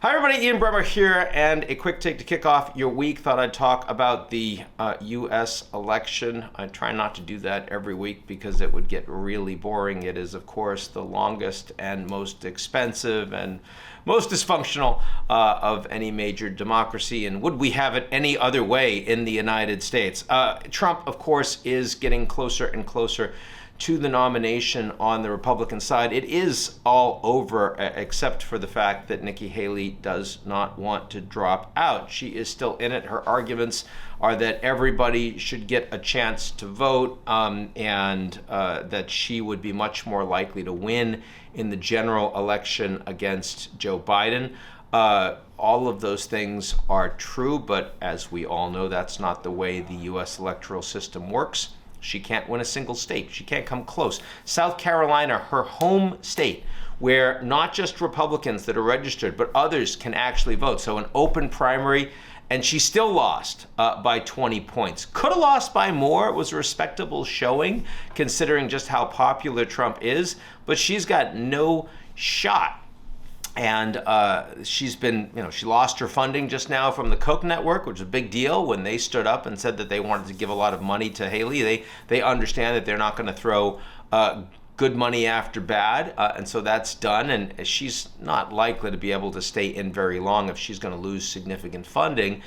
Hi everybody, Ian Bremmer here, and a quick take to kick off your week. Thought I'd talk about the U.S. election. I try not to do that every week because it would get really boring. It is, of course, the longest and most expensive and most dysfunctional of any major democracy, and would we have it any other way in the United States? Trump, of course, is getting closer and closer to the nomination on the Republican side. It is all over except for the fact that Nikki Haley does not want to drop out. She is still in it. Her arguments are that everybody should get a chance to vote and that she would be much more likely to win in the general election against Joe Biden. All of those things are true, but as we all know, that's not the way the U.S. electoral system works. She can't win a single state. She can't come close. South Carolina, her home state, where not just Republicans that are registered, but others can actually vote. So an open primary, and she still lost by 20 points. Could have lost by more. It was a respectable showing, considering just how popular Trump is, but she's got no shot. And she's been, she lost her funding just now from the Koch network, which is a big deal. When they stood up and said that they wanted to give a lot of money to Haley, they understand that they're not going to throw good money after bad, and so that's done, and she's not likely to be able to stay in very long if she's going to lose significant funding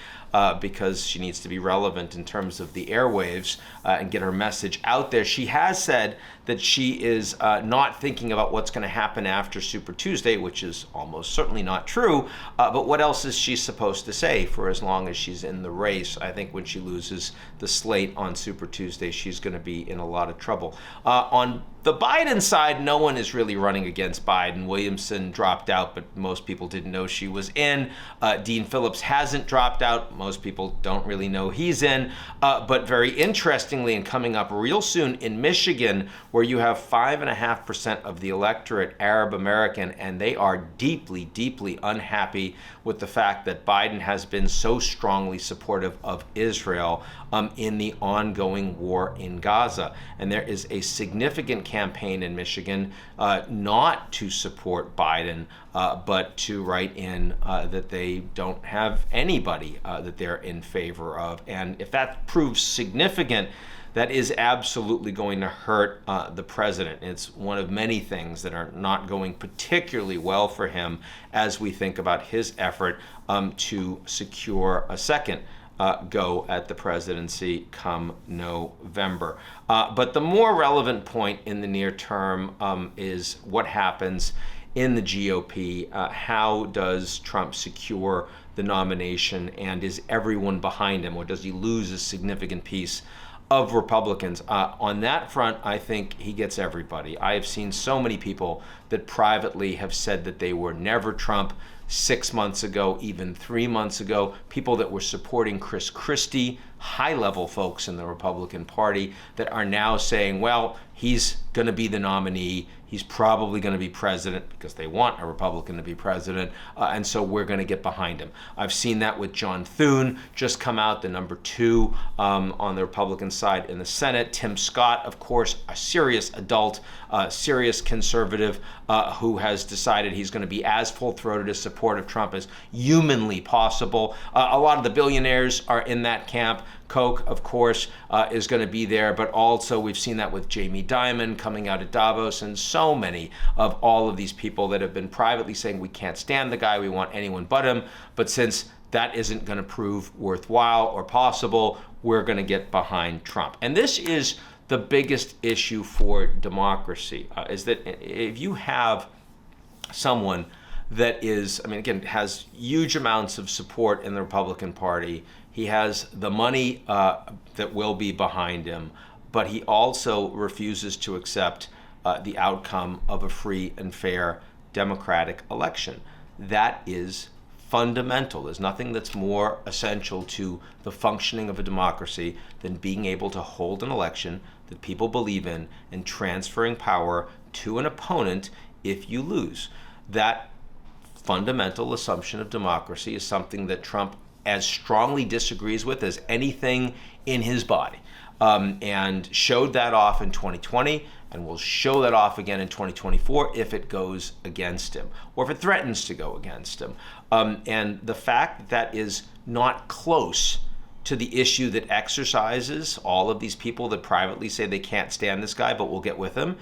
because she needs to be relevant in terms of the airwaves and get her message out there. She has said that she is not thinking about what's going to happen after Super Tuesday, which is almost certainly not true, but what else is she supposed to say for as long as she's in the race? I think when she loses the slate on Super Tuesday, she's going to be in a lot of trouble. On the Biden side, no one is really running against Biden. Williamson dropped out, but most people didn't know she was in. Dean Phillips hasn't dropped out. Most people don't really know he's in. But very interestingly, and coming up real soon in Michigan, where you have 5.5% of the electorate Arab American, and they are deeply, deeply unhappy with the fact that Biden has been so strongly supportive of Israel in the ongoing war in Gaza. And there is a significant campaign in Michigan not to support Biden, but to write in that they don't have anybody that they're in favor of. And if that proves significant, that is absolutely going to hurt the president. It's one of many things that are not going particularly well for him as we think about his effort to secure a second go at the presidency come November. But the more relevant point in the near term is what happens in the GOP. How does Trump secure the nomination, and is everyone behind him, or does he lose a significant piece of Republicans? On that front, I think he gets everybody. I have seen so many people that privately have said that they were never Trump 6 months ago, even 3 months ago, people that were supporting Chris Christie, high-level folks in the Republican Party that are now saying, well, he's going to be the nominee. He's probably going to be president because they want a Republican to be president, and so we're going to get behind him. I've seen that with John Thune, just come out, the number 2 on the Republican side in the Senate. Tim Scott, of course, a serious adult, serious conservative who has decided he's going to be as full-throated a support of Trump as humanly possible. A lot of the billionaires are in that camp. Koch, of course, is going to be there, but also we've seen that with Jamie Dimon coming out of Davos, and so many of all of these people that have been privately saying we can't stand the guy, we want anyone but him, but since that isn't going to prove worthwhile or possible, we're going to get behind Trump. And this is the biggest issue for democracy, is that if you have someone that is, has huge amounts of support in the Republican Party, he has the money that will be behind him, but he also refuses to accept the outcome of a free and fair democratic election. That is fundamental. There's nothing that's more essential to the functioning of a democracy than being able to hold an election that people believe in and transferring power to an opponent if you lose. That fundamental assumption of democracy is something that Trump as strongly disagrees with as anything in his body, and showed that off in 2020 and will show that off again in 2024 if it goes against him, or if it threatens to go against him. And the fact that that is not close to the issue that exercises all of these people that privately say they can't stand this guy but will get with him,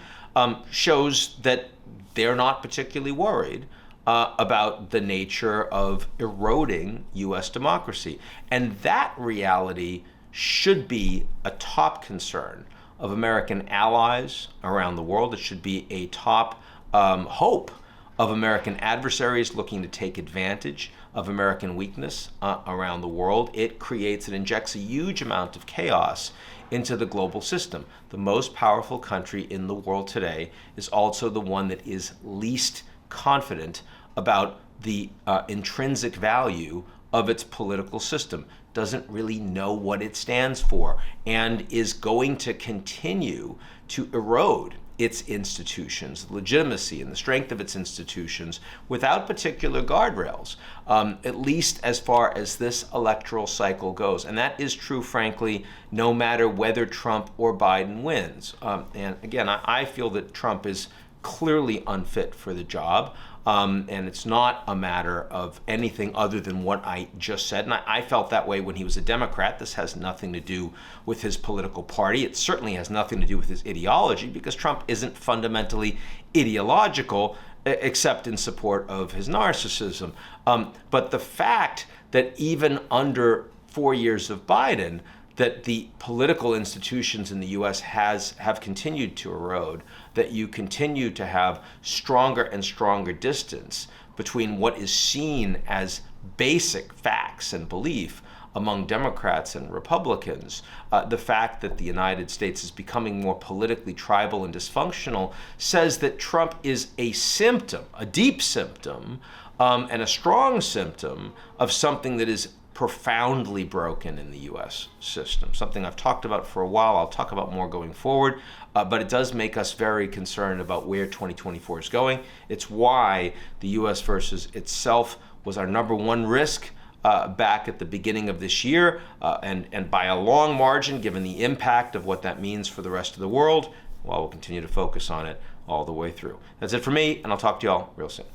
shows that they're not particularly worried about the nature of eroding U.S. democracy. And that reality should be a top concern of American allies around the world. It should be a top hope of American adversaries looking to take advantage of American weakness around the world. It creates and injects a huge amount of chaos into the global system. The most powerful country in the world today is also the one that is least confident about the intrinsic value of its political system, doesn't really know what it stands for, and is going to continue to erode its institutions, the legitimacy and the strength of its institutions without particular guardrails, at least as far as this electoral cycle goes. And that is true, frankly, no matter whether Trump or Biden wins. And again, I feel that Trump is clearly unfit for the job. And it's not a matter of anything other than what I just said. And I felt that way when he was a Democrat. This has nothing to do with his political party. It certainly has nothing to do with his ideology, because Trump isn't fundamentally ideological except in support of his narcissism. But the fact that even under 4 years of Biden, that the political institutions in the U.S. have continued to erode, that you continue to have stronger and stronger distance between what is seen as basic facts and belief among Democrats and Republicans, the fact that the United States is becoming more politically tribal and dysfunctional, says that Trump is a symptom, a deep symptom, and a strong symptom of something that is profoundly broken in the U.S. system, something I've talked about for a while. I'll talk about more going forward, but it does make us very concerned about where 2024 is going. It's why the U.S. versus itself was our number one risk back at the beginning of this year, and by a long margin, given the impact of what that means for the rest of the world, well, we'll continue to focus on it all the way through. That's it for me, and I'll talk to you all real soon.